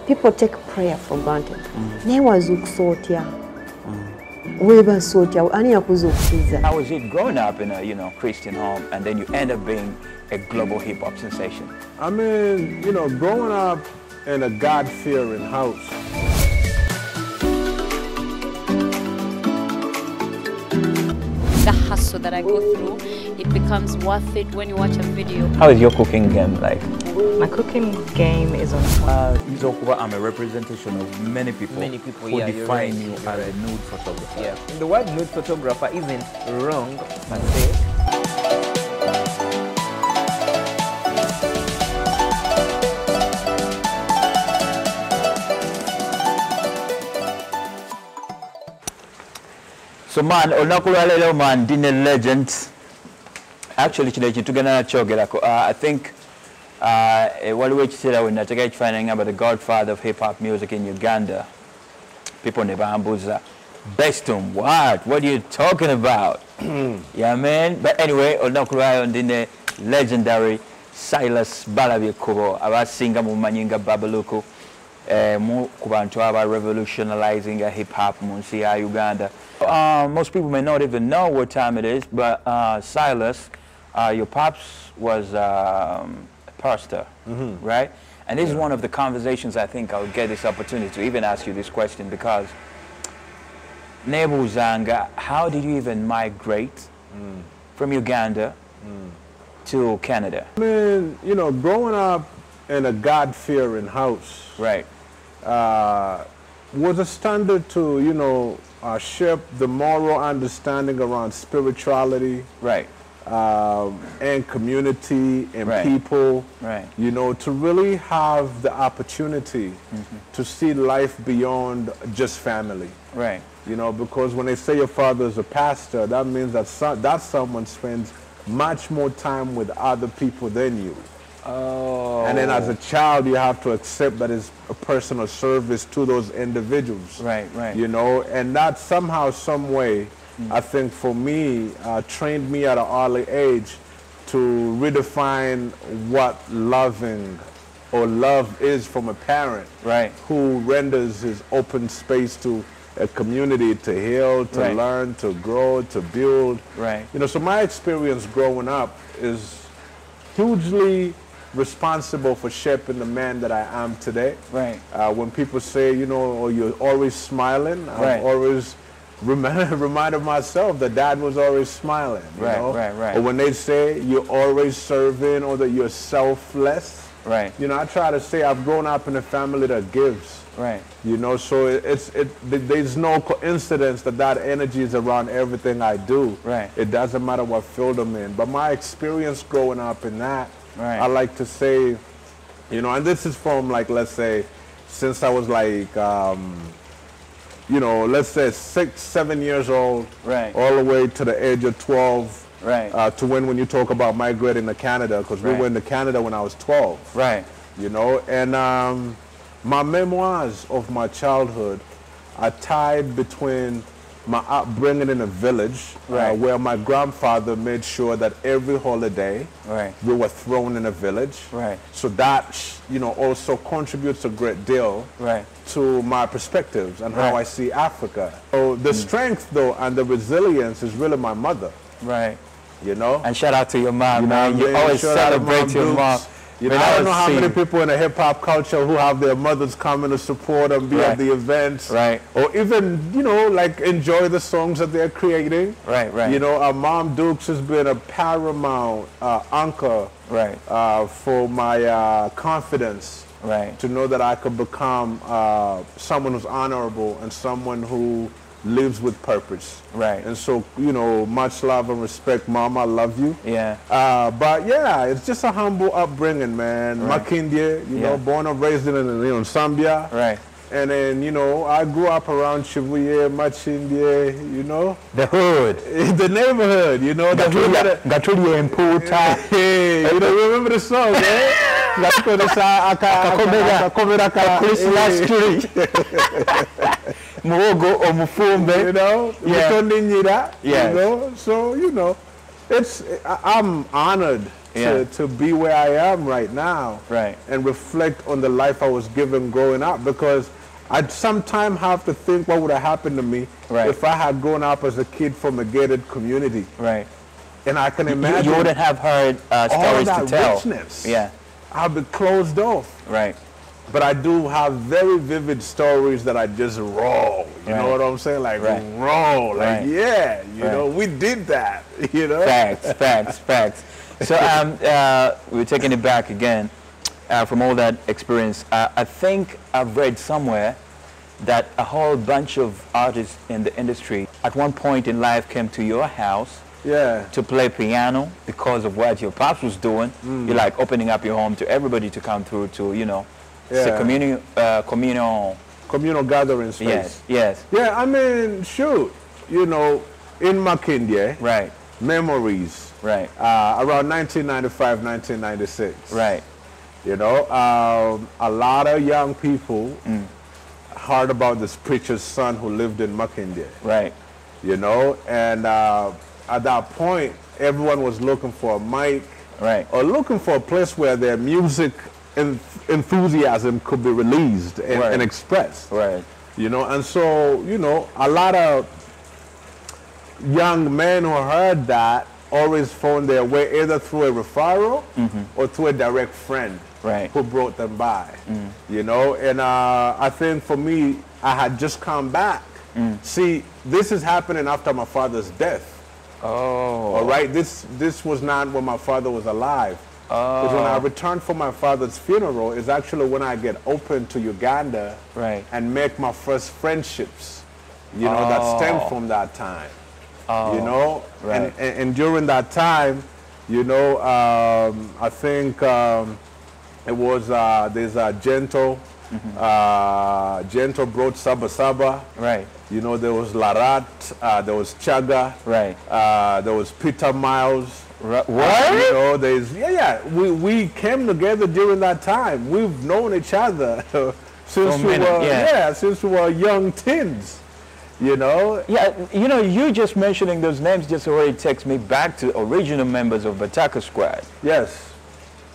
people take prayer for granted. Naye wazuukusa otya? Weebase otya? Ani yakuza okukiza? How was it growing up in a Christian home and then you end up being a global hip hop sensation? I mean, growing up in a God-fearing house. The hustle that I go through, it becomes worth it when you watch a video. How is your cooking game like? My cooking game is on point. I'm a representation of many people who define you as a nude photographer. Yeah. The word nude photographer isn't wrong, per se. So man, onakulwa man, dine legend. Actually, I think what we said when I finding about the godfather of hip hop music in Uganda. People never ambuza. Bestum, what? What are you talking about? Yeah, man. But anyway, onakulwa on dine legendary Silas Babaluku. Aba singer mu manyinga Babaluku. Mu kubantu aba revolutionizing hip hop mu nsi ya Uganda. Most people may not even know what time it is, but Silas, your pops was a pastor, right? And this is one of the conversations I think I'll get this opportunity to even ask you this question, because Nebu Zanga, how did you even migrate from Uganda to Canada? I mean, growing up in a God-fearing house, right, was a standard to, shape the moral understanding around spirituality, right, and community and people, right, to really have the opportunity to see life beyond just family, right, because when they say your father is a pastor, that means that that someone spends much more time with other people than you. Oh. And then as a child, you have to accept that it's a personal service to those individuals. Right, right. And that somehow, some way, I think for me, trained me at an early age to redefine what loving or love is from a parent. Right. Who renders his open space to a community to heal, to learn, to grow, to build. Right. So my experience growing up is hugely responsible for shaping the man that I am today. Right. When people say, oh, you're always smiling, I've always reminded myself that Dad was always smiling. Right. Or when they say you're always serving or that you're selfless. Right. I try to say I've grown up in a family that gives. Right. So there's no coincidence that energy is around everything I do. Right. It doesn't matter what field I'm in. But my experience growing up in that, right, I like to say, and this is from let's say, since I was let's say 6, 7 years old, right, all the way to the age of 12, right, to when you talk about migrating to Canada, because we went to Canada when I was 12. Right. And my memoirs of my childhood are tied between my upbringing in a village, where my grandfather made sure that every holiday we were thrown in a village. Right. So that also contributes a great deal to my perspectives and how I see Africa. So the strength though and the resilience is really my mother. Right. And shout out to your mom, man. You always celebrate your mom. I don't know how many people in the hip-hop culture who have their mothers coming to support and be at the events. Right. Or even, enjoy the songs that they're creating. Right, right. Our mom Dukes has been a paramount anchor for my confidence. Right. To know that I could become someone who's honorable and someone who lives with purpose. Right. And so, much love and respect, Mom. I love you. Yeah. But yeah, it's just a humble upbringing, man. Makindye, born and raised in Zambia. Right. And then, I grew up around Chivuye, Machindye, the hood. The neighborhood, Gatulye and Puta. Hey, remember the song, man? Christmas tree. Muogo or Mufumbe. So, I'm honored to be where I am right now. Right. And reflect on the life I was given growing up, because I'd sometimes have to think what would have happened to me if I had grown up as a kid from a gated community. Right. And I can imagine you wouldn't have heard all stories that to tell. richness. Yeah. I'd be closed off. Right. But I do have very vivid stories that I just roll. You know what I'm saying? Like roll. Like yeah, you know, we did that. You know. Facts. So we're taking it back again from all that experience. I think I've read somewhere that a whole bunch of artists in the industry at one point in life came to your house to play piano because of what your pops was doing. You're like opening up your home to everybody to come through to, you know, it's a communal gathering space. Yes. Yeah, I mean, shoot, you know, in Makindye, memories. Right. Around 1995, 1996. Right. You know, a lot of young people heard about this preacher's son who lived in Makindye. Right. You know, and at that point, everyone was looking for a mic. Right. Or looking for a place where their music enthusiasm could be released and expressed. Right. You know, and so, you know, a lot of young men who heard that always found their way either through a referral or through a direct friend who brought them by. You know, and I think for me, I had just come back. See, this is happening after my father's death. All right, this was not when my father was alive. Because when I returned from my father's funeral is actually when I get open to Uganda and make my first friendships, you know, that stem from that time. You know, and during that time, you know, I think it was there's a Gentle brought Saba Saba. Right. You know, there was Larat, there was Chaga. Right. There was Peter Miles. What? You know, there's we came together during that time. We've known each other since since we were young teens. You know? Yeah, you know, you just mentioning those names just already takes me back to original members of Bataka Squad. Yes.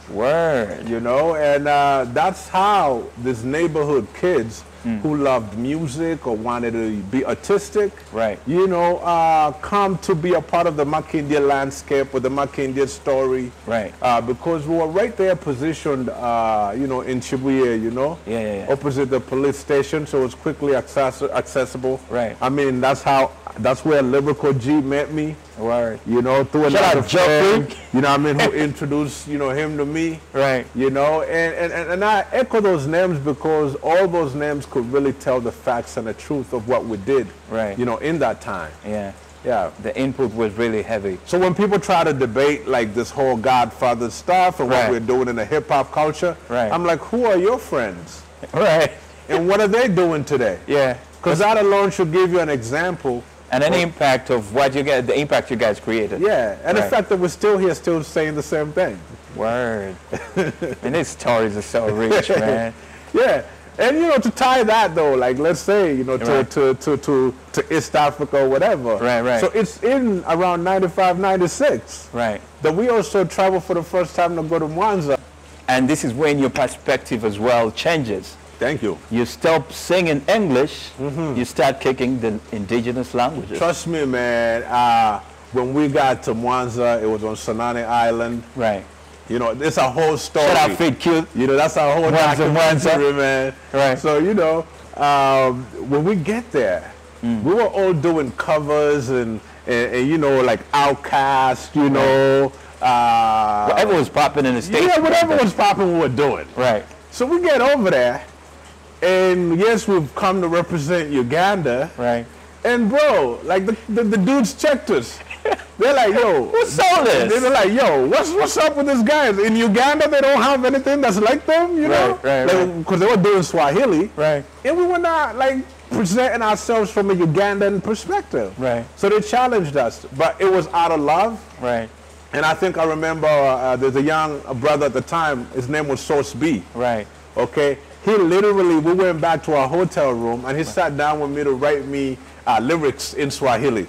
Word. You know, and that's how these neighborhood kids who loved music or wanted to be artistic, you know, come to be a part of the Makindye landscape or the Makindye story. Right. Because we were right there positioned, you know, in Shibuya, you know, opposite the police station, so it was quickly accessible. Right. I mean, that's where Lyrical G met me. Word. You know, through another friend, you know what I mean, who introduced, you know, him to me. Right. You know, and I echo those names because all those names could really tell the facts and the truth of what we did. Right. You know, in that time. Yeah. Yeah. The input was really heavy. So when people try to debate like this whole Godfather stuff and what we're doing in the hip hop culture, I'm like, who are your friends? Right. And what are they doing today? Yeah. Because that alone should give you an example. And an impact of what you get, the impact you guys created. Yeah, and the fact that we're still here, still saying the same thing. Word. And these stories are so rich, man. Yeah, and you know, to tie that though, like let's say, you know, to East Africa or whatever. Right. So it's in around 95, 96. Right. That we also traveled for the first time to go to Mwanza. And this is when your perspective as well changes. Thank you. You stop singing English, you start kicking the indigenous languages. Trust me, man. When we got to Mwanza, it was on Sanane Island. Right. You know, it's a whole story. Shout out Fit Cute. You know, that's a whole documentary, man. Right. So, you know, when we get there, we were all doing covers and you know, like Outkast, you know. Whatever was popping in the States. Yeah, whatever was popping, we were doing. Right. So we get over there. And yes, we've come to represent Uganda. Right. And bro, like the dudes checked us. They're like, yo, what's all this? They're like, yo, what's up with these guys? In Uganda, they don't have anything that's like them, you know? Right. Because they were doing Swahili. Right. And we were not like presenting ourselves from a Ugandan perspective. Right. So they challenged us, but it was out of love. Right. And I think I remember there's a young brother at the time. His name was Source B. Right. Okay. He literally, we went back to our hotel room and he sat down with me to write me lyrics in Swahili.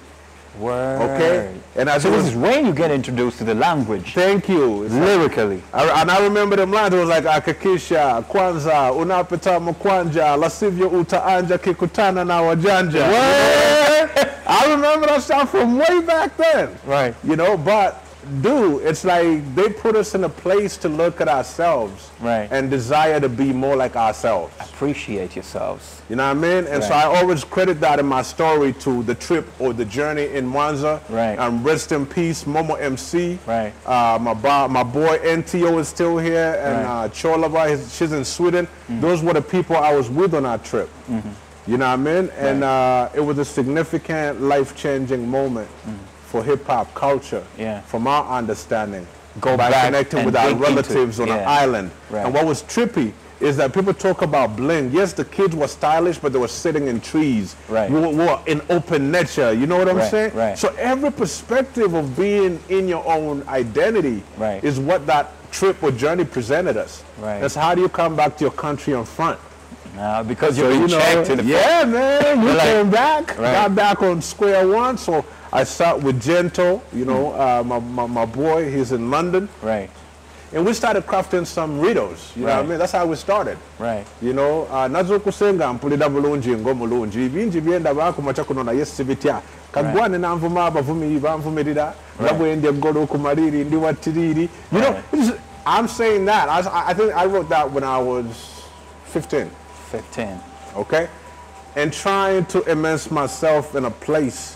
Word. Okay? And as So it this was, is when you get introduced to the language. thank you. It's like- Lyrically. and I remember them lines. It was like akakisha kwanza unapita mkwanja lasivyo utaanja kikutana na wajanja. You know? I remember that stuff from way back then. Right. You know, but dude, it's like they put us in a place to look at ourselves Right. and desire to be more like ourselves. Appreciate yourselves. You know what I mean? And so Right. I always credit that in my story to the trip or the journey in Mwanza. Right. Rest in peace, Momo MC. Right. My boy NTO is still here, and Right. Cholaba, she's in Sweden. Those were the people I was with on our trip. You know what I mean? And it was a significant, life-changing moment for hip-hop culture, Yeah. from our understanding, Go by back connecting and with our dig into it. relatives on an Yeah. island. Right. And what was trippy is that people talk about bling. Yes, the kids were stylish, but they were sitting in trees. Right. We were in open nature. You know what I'm Right, saying? right. So every perspective of being in your own identity Right. is what that trip or journey presented us. Right. That's how do you come back to your country on front. Because So, you've been checked in the yeah, man, you You're like- came back, Right. got back on square one. So I sat with Gento, you know, my boy, he's in London. Right. And we started crafting some riddles, you know what I Right. mean? That's how we started. Right. You know, nazo kusenga mpulira bulungi ng'omulungi bingi byenda bakumaca kuno naye sibitya kagwane nanvuma abavumi banvumirira nga bwendya eggolo ku maliri ndi wattiriri. You know, I'm saying that. I think I wrote that when I was 15. 15. Okay? And trying to immerse myself in a place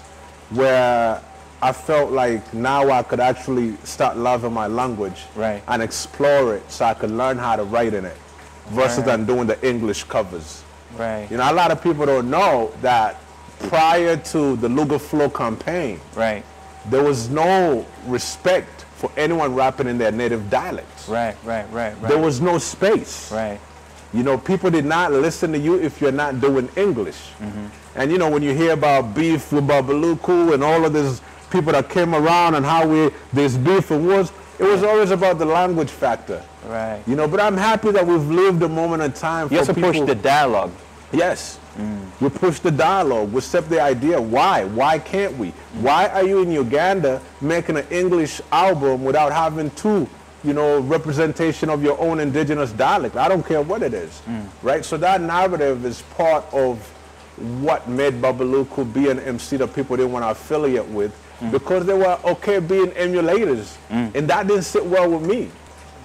where I felt like now I could actually start loving my language Right. and explore it so I could learn how to write in it versus Right. than doing the English covers. Right. You know, a lot of people don't know that prior to the Luga Flow campaign, Right. there was no respect for anyone rapping in their native dialects. Right. There was no space. Right. You know, people did not listen to you if you're not doing English. And you know, when you hear about beef with Babaluku and all of these people that came around and how there's beef and wars, it was always about the language factor. Right. You know, but I'm happy that we've lived a moment in time for You have to people. push the dialogue. Yes. We push the dialogue. We step the idea. Why? Why can't we? Why are you in Uganda making an English album without having two, you know, representation of your own indigenous dialect? I don't care what it is. Right? So that narrative is part of what made Babaluku be an MC that people didn't want to affiliate with because they were okay being emulators. And that didn't sit well with me.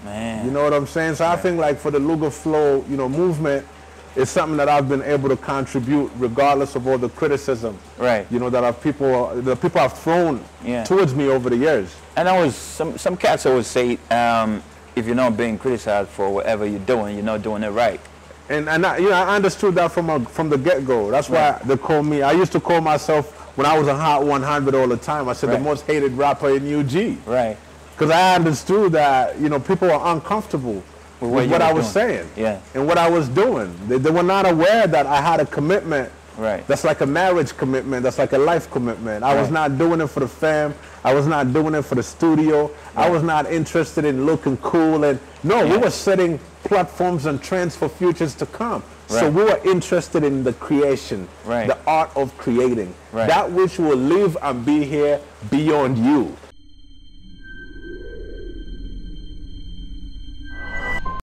Man. You know what I'm saying? So I think like for the Luga Flow, you know, movement, it's something that I've been able to contribute regardless of all the criticism, Right. you know, that people have thrown Yeah. towards me over the years. And I was some cats always say, if you're not being criticized for whatever you're doing, you're not doing it right. And you know, I understood that from the get-go. That's why they call me. I used to call myself, when I was on Hot 100 all the time, I said the Right. most hated rapper in UG. Right. Because I understood that, you know, people were uncomfortable with you what were I was doing. saying Yeah. and what I was doing. They were not aware that I had a commitment. Right. That's like a marriage commitment. That's like a life commitment. I was Right. not doing it for the fam. I was not doing it for the studio. I was not interested in looking cool. And no, we Yeah. were setting platforms and trends for futures to come. So Right. we were interested in the creation, Right. the art of creating. Right. That which will live and be here beyond you.